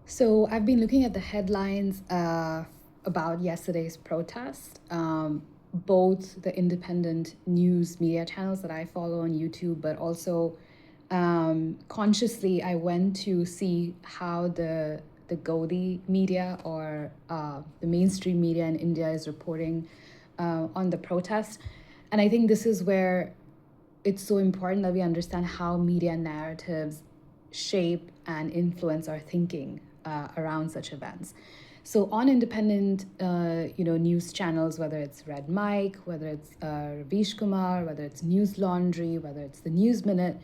So I've been looking at the headlines about yesterday's protest. Both the independent news media channels that I follow on YouTube, but also consciously I went to see how the Godi media or the mainstream media in India is reporting on the protest. And I think this is where it's so important that we understand how media narratives shape and influence our thinking around such events. So on independent, news channels, whether it's Red Mike, whether it's Ravish Kumar, whether it's News Laundry, whether it's the News Minute,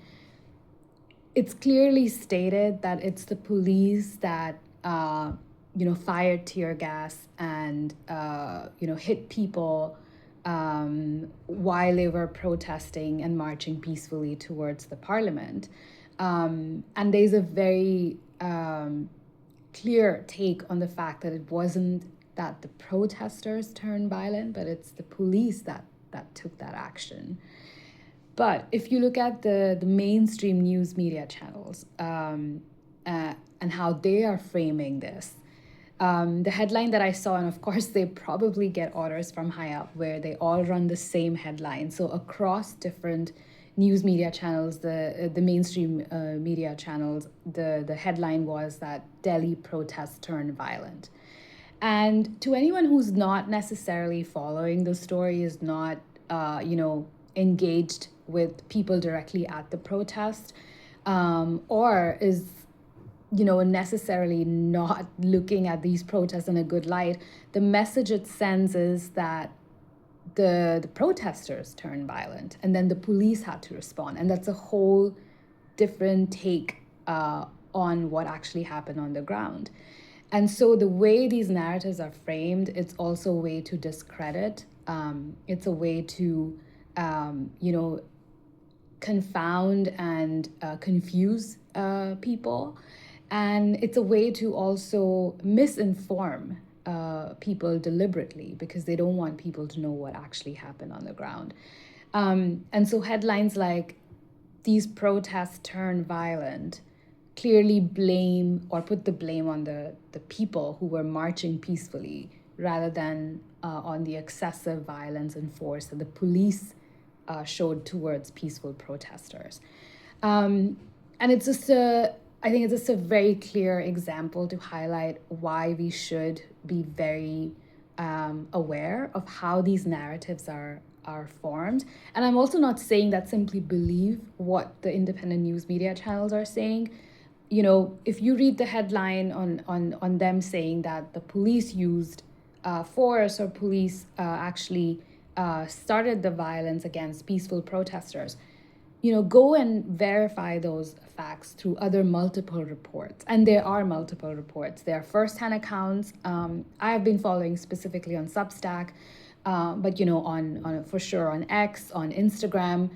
it's clearly stated that it's the police that fired tear gas and hit people while they were protesting and marching peacefully towards the parliament. And there's a very clear take on the fact that it wasn't that the protesters turned violent, but it's the police that took that action. But if you look at the mainstream news media channels and how they are framing this, the headline that I saw, and of course they probably get orders from high up where they all run the same headline. So across different news media channels, the mainstream media channels, the headline was that Delhi protests turned violent. And to anyone who's not necessarily following the story, is not, engaged with people directly at the protest, or is, necessarily not looking at these protests in a good light, the message it sends is that the protesters turned violent and then the police had to respond. And that's a whole different take on what actually happened on the ground. And so the way these narratives are framed, it's also a way to discredit. It's a way to, confound and confuse people. And it's a way to also misinform people deliberately because they don't want people to know what actually happened on the ground. And so headlines like "these protests turn violent" clearly blame or put the blame on the people who were marching peacefully rather than on the excessive violence and force that the police showed towards peaceful protesters. And it's just I think it's just a very clear example to highlight why we should be very aware of how these narratives are formed. And I'm also not saying that simply believe what the independent news media channels are saying. If you read the headline on them saying that the police used force or police actually started the violence against peaceful protesters, go and verify those facts through other multiple reports. And there are multiple reports. There are first-hand accounts. I have been following specifically on Substack, but on for sure on X, on Instagram.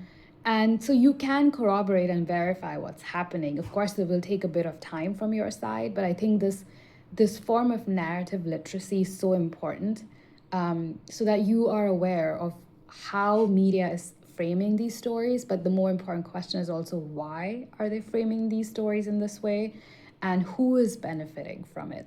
And so you can corroborate and verify what's happening. Of course, it will take a bit of time from your side, but I think this form of narrative literacy is so important, so that you are aware of how media is framing these stories. But the more important question is also, why are they framing these stories in this way and who is benefiting from it?